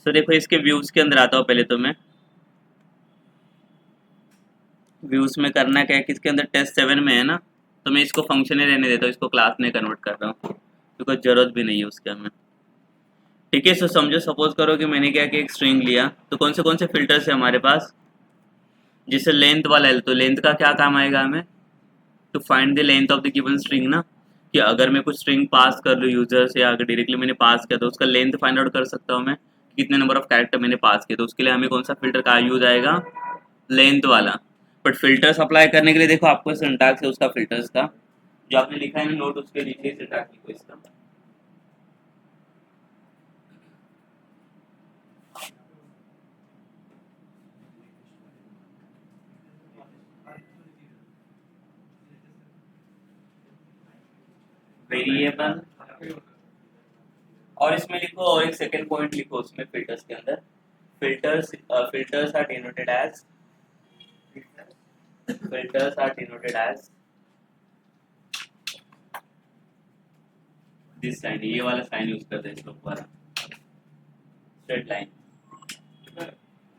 तो देखो इसके व्यूज के अंदर आता हूँ पहले तो मैं व्यूज में करना क्या है कि इसके अंदर टेस्ट 7 में है ना, तो मैं इसको फंक्शन ही रहने देता हूँ, इसको क्लास में कन्वर्ट कर रहा हूँ क्योंकि जरूरत भी नहीं है उसके हमें। ठीक है, सो समझो सपोज करो कि मैंने क्या कि एक स्ट्रिंग लिया, तो कौन से फिल्टर्स है हमारे पास, जैसे लेंथ वाला है, तो लेंथ का क्या काम आएगा हमें, to find the length of the given string ना, कि अगर मैं कुछ स्ट्रिंग पास कर लूँ यूजर से या अगर डायरेक्टली मैंने पास किया तो उसका लेंथ फाइंड आउट कर सकता हूँ मैं, कितने नंबर ऑफ कैरेक्टर मैंने पास किए, तो उसके लिए हमें कौन सा फिल्टर का यूज आएगा, लेंथ वाला। बट फिल्टर्स अप्लाई करने के लिए देखो आपको सिंटैक्स है उसका फिल्टर्स का, जो आपने लिखा है ना नोट, उसके नीचे सिंटैक्स लिखो इसका। वेरिएबल, और इसमें लिखो और एक सेकंड पॉइंट लिखो उसमें फिल्टर्स के अंदर, filters are denoted as, filters are denoted as this sign, ये वाला साइन यूज करते हैं इस लोग वाला स्ट्रेट लाइन,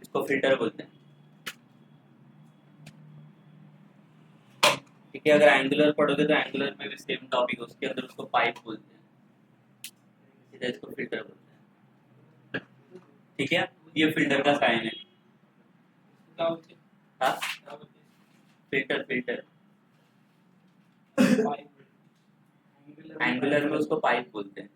इसको फिल्टर बोलते हैं। ठीक है, अगर एंगुलर पढ़ोगे तो एंगुलर में भी सेम टॉपिक, उसके अंदर उसको पाइप बोलते हैं, सीधा इसको फिल्टर बोलते हैं। ठीक है, ये फिल्टर का साइन है। हाँ, फिल्टर फिल्टर एंगुलर में उसको पाइप बोलते हैं।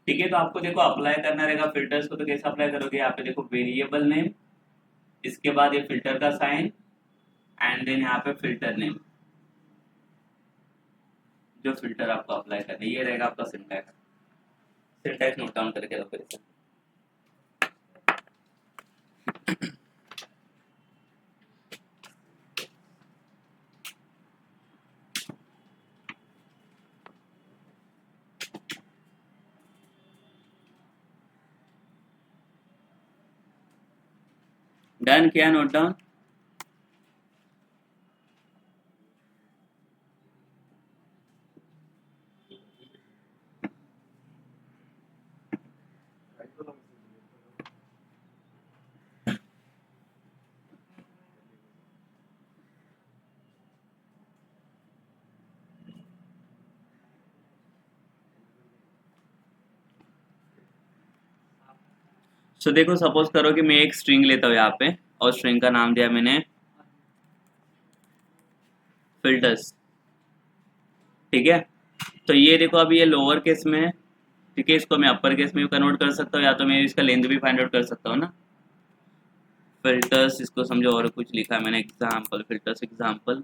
ठीक है, तो आपको देखो अप्लाई करना रहेगा फिल्टर्स को, तो कैसे अप्लाई करोगे, यहाँ पे देखो वेरिएबल नेम, इसके बाद ये फिल्टर का साइन, एंड देन यहाँ पे फिल्टर नेम, जो फिल्टर आपको अप्लाई करना है, ये रहेगा आपका सिंटैक्स। सिंटैक्स नोट डाउन करके रखो इसे। डन किया नोट डाउन? सो देखो सपोज करो कि मैं एक स्ट्रिंग लेता हूँ यहाँ पे, और स्ट्रिंग का नाम दिया मैंने फिल्टर्स। ठीक है, तो ये देखो अभी ये लोअर केस में है, ठीक है, इसको मैं अपर केस में भी कन्वर्ट कर सकता हूँ, या तो मैं इसका लेंथ भी फाइंड आउट कर सकता हूँ ना। फिल्टर्स इसको समझो, और कुछ लिखा है मैंने एग्जाम्पल, फिल्टर्स एग्जाम्पल।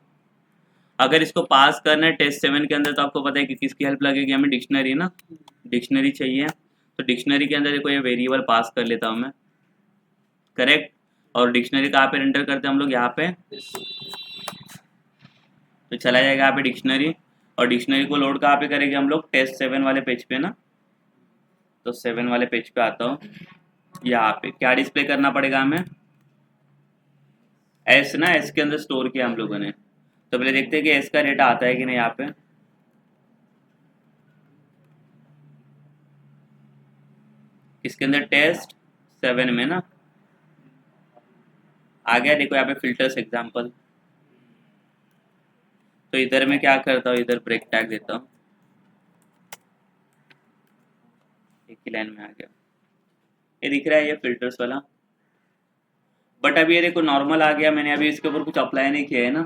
अगर इसको पास करना है टेस्ट 7 के अंदर, तो आपको पता है कि किसकी हेल्प लगेगी हमें, डिक्शनरी ना, डिक्शनरी चाहिए। तो डिक्शनरी के अंदर देखो ये वेरिएबल पास कर लेता हूँ मैं, करेक्ट। और डिक्शनरी कहाँ पे एंटर करते हैं हम लोग, यहाँ पे, तो चला जाएगा यहाँ पे डिक्शनरी, और डिक्शनरी को लोड कहाँ पे करेंगे हम लोग, टेस्ट 7 वाले पेज पे ना। तो 7 वाले पेज पे आता हूँ, यहाँ पे क्या डिस्प्ले करना पड़ेगा हमें, एस ना, एस के अंदर स्टोर किया हम लोगों ने। तो पहले देखते हैं कि एस का डेटा आता है कि नहीं, यहाँ पे इसके अंदर टेस्ट 7 में ना आ गया, देखो यहाँ पे फिल्टर्स एग्जाम्पल। तो इधर मैं क्या करता हूँ, इधर ब्रेक टैग देता हूँ, एक ही लाइन में आ गया, ये दिख रहा है ये फिल्टर्स वाला। बट अभी ये देखो नॉर्मल आ गया, मैंने अभी इसके ऊपर कुछ अप्लाई नहीं किया है ना,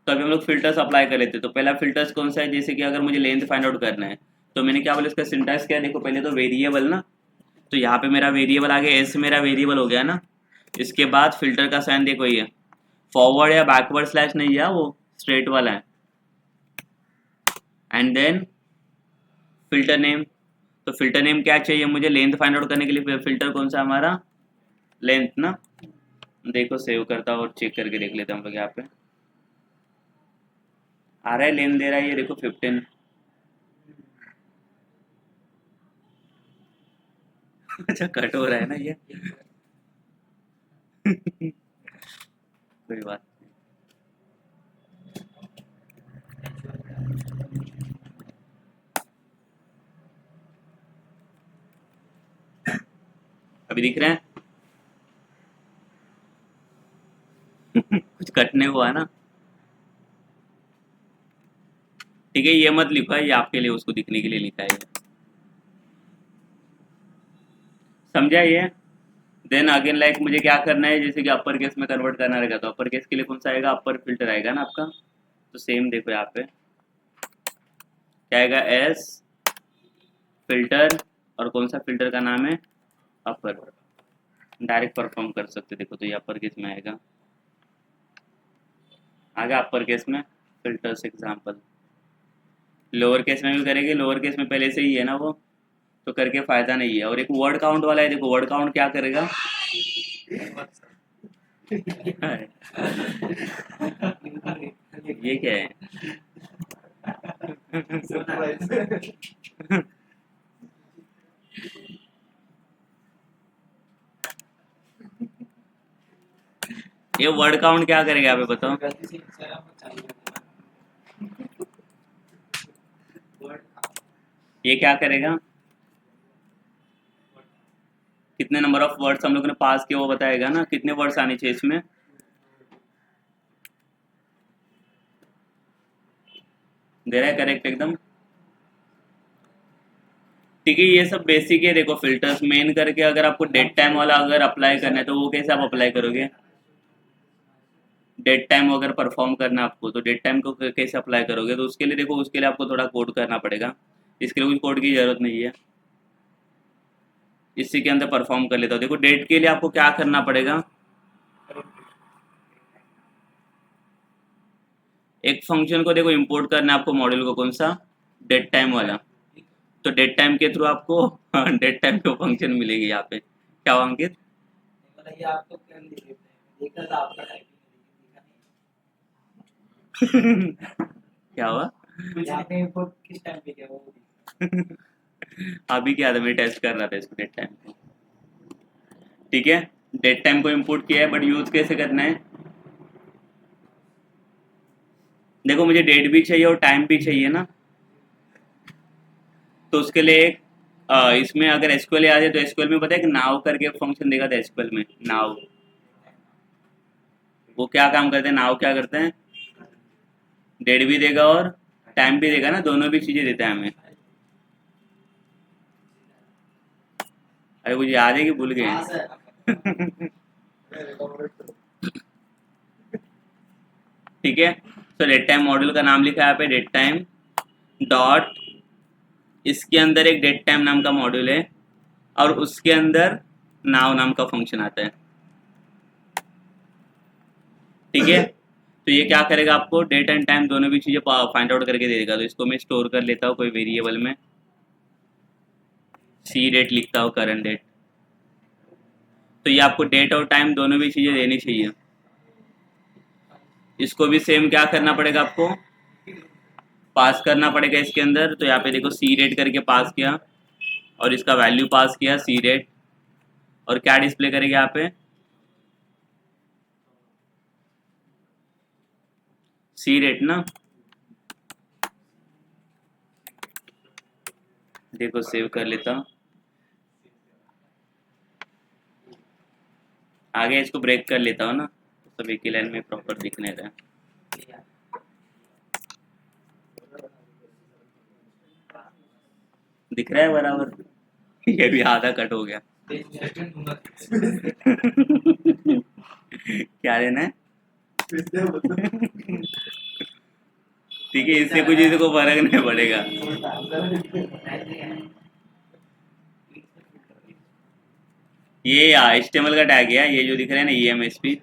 तो अभी हम लोग फिल्टर्स अप्लाई कर लेते हैं। तो पहला फिल्टर्स कौन सा है, जैसे कि अगर मुझे लेंथ फाइंड आउट करना है, तो मैंने क्या बोला इसका सिंटैक्स क्या है, देखो पहले तो वेरिएबल ना, तो यहाँ पे मेरा वेरिएबल आ गया, एस मेरा वेरिएबल हो गया ना। इसके बाद फिल्टर का साइन देखो, ये फॉरवर्ड या बैकवर्ड स्लैश नहीं है, वो स्ट्रेट वाला है। एंड देन फिल्टर नेम, तो फिल्टर नेम क्या चाहिए मुझे, लेंथ फाइंड आउट करने के लिए फिल्टर कौन सा हमारा, लेंथ ना। देखो सेव करता हूँ और चेक करके देख लेते हैं हम लोग, यहाँ पे आ रहा है लेंथ दे रहा है, ये देखो 15। अच्छा कट हो रहा है ना ये कोई बात। अभी दिख रहे हैं कुछ कटने हुआ ना, ठीक है, ये मत लिखा है, ये आपके लिए उसको दिखने के लिए लिखा है, समझा ये। देन अगेन लाइक मुझे क्या करना है, जैसे कि अपर केस में कन्वर्ट करना रहेगा तो अपर केस के लिए कौन सा आएगा, अपर फिल्टर आएगा ना आपका। तो सेम देखो यहाँ पे क्या आएगा, एस फिल्टर, और कौन सा फिल्टर का नाम है, अपर। डायरेक्ट परफॉर्म कर सकते, देखो तो ये अपर केस में आएगा, आगे अपर केस में फिल्टर्स एग्जाम्पल। लोअर केस में भी करेंगे, लोअर केस में पहले से ही है ना वो, तो करके फायदा नहीं है। और एक वर्ड काउंट वाला है, देखो वर्ड काउंट क्या करेगा ये क्या है ये वर्ड काउंट क्या करेगा आप बताओ, ये क्या करेगा, कितने नंबर ऑफ वर्ड्स हम लोग ने पास किए वो बताएगा ना, कितने वर्ड्स आने चाहिए इसमें, दे रहा है करेक्ट एकदम, ठीक है। ये सब बेसिक है, देखो फिल्टर्स मेन करके अगर आपको डेट टाइम वाला अगर अप्लाई करना है तो वो कैसे आप अप्लाई करोगे, डेट टाइम अगर परफॉर्म करना है आपको तो डेट टाइम को कैसे अप्लाई करोगे, तो उसके लिए देखो, उसके लिए आपको थोड़ा कोड करना पड़ेगा, इसके लिए कुछ कोड की जरूरत नहीं है, इसी के अंदर परफॉर्म कर लेता हूँ। देखो डेट के लिए आपको क्या करना पड़ेगा, एक फंक्शन को देखो इंपोर्ट करना है आपको मॉड्यूल को, कौन सा, डेट टाइम वाला। तो डेट टाइम के थ्रू आपको डेट टाइम के फंक्शन मिलेगी यहाँ पे, क्या हुआ अंकित, क्या हुआ अभी क्या था, मैं टेस्ट कर रहा था इसको डेट टाइम को, ठीक है। डेट टाइम को इंपोर्ट किया है, बट यूज कैसे करना है, देखो मुझे डेट भी चाहिए और टाइम भी चाहिए ना, तो उसके लिए एक इसमें अगर एसक्यूएल आ जाए तो एसक्यूएल में पता है कि नाउ करके फंक्शन देगा था एसक्यूएल में, नाउ, वो क्या काम करते हैं, नाउ क्या करते हैं, डेट भी देगा और टाइम भी देगा ना, दोनों भी चीजें देता है हमें। अरे मुझे याद है कि भूल गए ठीक है। तो डेट टाइम मॉड्यूल का नाम लिखा है यहाँ पे, डेट टाइम डॉट, इसके अंदर एक डेट टाइम नाम का मॉड्यूल है और उसके अंदर नाउ नाम का फंक्शन आता है, ठीक है। तो ये क्या करेगा, आपको डेट एंड टाइम दोनों भी चीजें फाइंड आउट करके दे देगा। तो इसको मैं स्टोर कर लेता हूँ कोई वेरिएबल में, सी डेट लिखता हूँ, करंट डेट। तो ये आपको डेट और टाइम दोनों भी चीजें देनी चाहिए। इसको भी सेम क्या करना पड़ेगा, आपको पास करना पड़ेगा इसके अंदर। तो यहाँ पे देखो सी रेट करके पास किया और इसका वैल्यू पास किया सी रेट, और क्या डिस्प्ले करेगा यहाँ पे, सी रेट ना, देखो सेव कर लेता हूँ, आगे इसको ब्रेक कर लेता हूँ ना, तो सब एक ही लाइन में प्रॉपर दिखने रहा, दिख रहा है बराबर ये भी आधा कट हो गया क्या लेना है ठीक है, इससे कुछ इसको फर्क नहीं पड़ेगा। ये HTML का टैग है, ये जो दिख रहा है ना EMSP,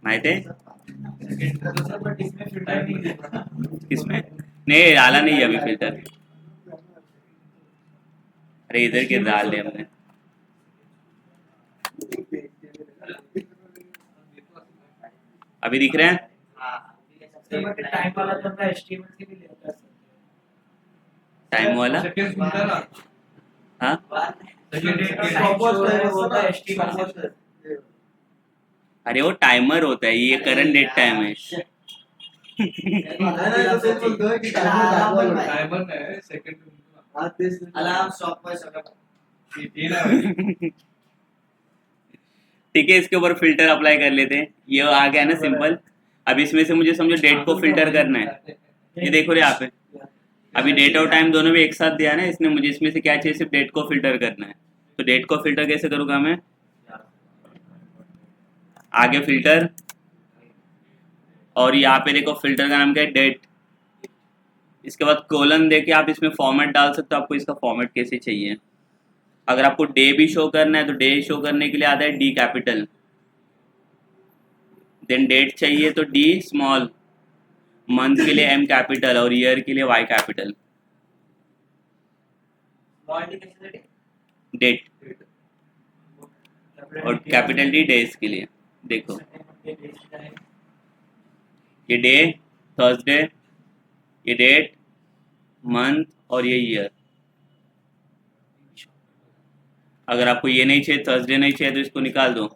माहित है किसमें, नहीं डाला नहीं है अभी फिल्टर, अरे इधर के डाल दिया हमने, अभी दिख रहे हैं, टाइम वाला, हाँ अरे वो टाइमर होता है, ये करंट डेट टाइम है ठीक है, इसके ऊपर फिल्टर अप्लाई कर लेते हैं। ये आ गया ना सिंपल। अब इसमें से मुझे समझो डेट को फिल्टर करना है। ये देखो रे यहाँ पे, अभी डेट और टाइम दोनों भी एक साथ दिया ना इसने, मुझे इसमें से क्या चाहिए, सिर्फ डेट को फिल्टर करना है। तो डेट को फिल्टर कैसे करूँगा मैं, आगे फिल्टर, और यहाँ पे देखो फिल्टर का नाम क्या है, डेट। इसके बाद कोलन देके आप इसमें फॉर्मेट डाल सकते हो, आपको इसका फॉर्मेट कैसे चाहिए। अगर आपको डे भी शो करना है तो डे शो करने के लिए आता है डी कैपिटल, देन डेट चाहिए तो डी स्मॉल, मंथ के लिए एम कैपिटल और ईयर के लिए वाई कैपिटल। डेट और कैपिटल डी डेज के लिए। देखो ये डे, थर्सडे, ये डेट, मंथ और ये ईयर। अगर आपको ये नहीं चाहिए, थर्सडे नहीं चाहिए, तो इसको निकाल दो।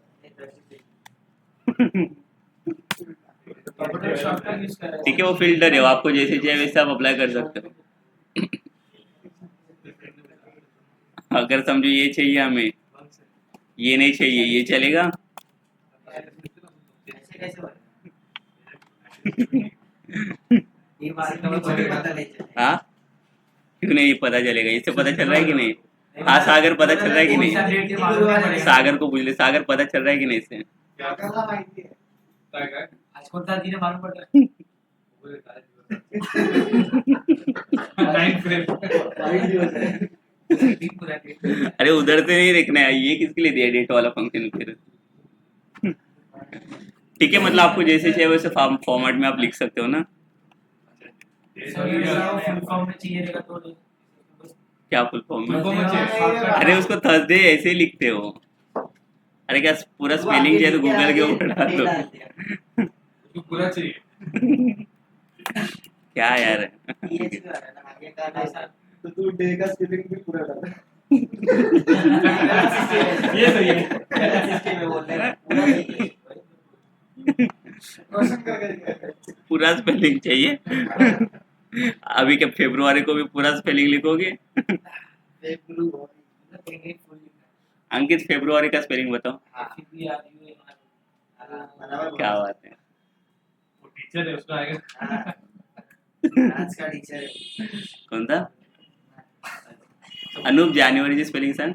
ठीक है, वो फिल्टर है, वो आपको जैसे चाहिए वैसे आप अप्लाई कर सकते हो। अगर समझो ये चाहिए हमें, ये नहीं चाहिए, ये चलेगा। हाँ, क्यों नहीं पता चलेगा, इससे पता चल रहा है कि नहीं। हाँ सागर, पता चल रहा है कि नहीं, सागर को पूछ ले, सागर पता चल रहा है कि नहीं इससे। अरे उधर से नहीं देखना है, ये किसके लिए दिया डेट वाला फंक्शन फिर। ठीक है, मतलब आपको जैसे चाहिए वैसे फॉर्मेट में आप लिख सकते हो ना। क्या फुल फॉर्म में, अरे उसको थर्सडे ऐसे ही लिखते हो। अरे क्या पूरा स्पेलिंग चाहिए तो गूगल के ऊपर डाल दो। पूरा चाहिए क्या यार। तो तू डे का स्पेलिंग भी पूरा डाल। ये सही है। पूरा स्पेलिंग चाहिए। अभी क्या फरवरी को भी पूरा स्पेलिंग लिखोगे। अंकित फरवरी का स्पेलिंग बताओ। क्या बात है, वो टीचर है, उसका आएगा। आज का टीचर है। कौन था, अनूप जानेवारीची स्पेलिंग सांग।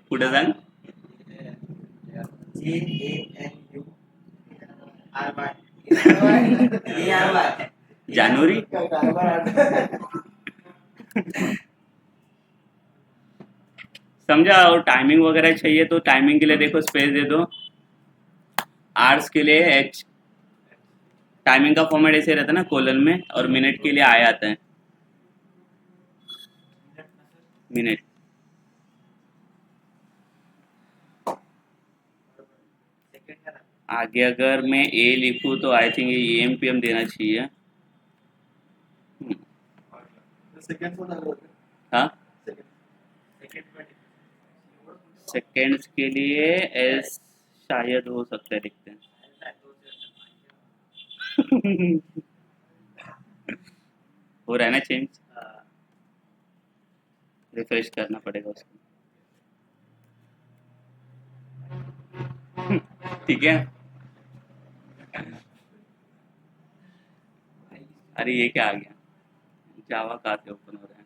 कुठं सांग। जानवरी। समझा। और टाइमिंग वगैरह चाहिए तो टाइमिंग के लिए देखो स्पेस दे दो, आवर्स के लिए एच। टाइमिंग का फॉर्मेट ऐसे रहता है ना कोलन में, और मिनट के लिए आ आता है मिनट। आगे अगर मैं ए लिखूं तो आई थिंक ये एम देना चाहिए। हाँ, सेकेंड्स के लिए एस शायद हो सकता है, लिखते हैं। हो रहा है ना चेंज, रिफ्रेश करना पड़ेगा उसको। ठीक है। अरे ये क्या आ गया, जावा कहाँ से ओपन हो रहा है।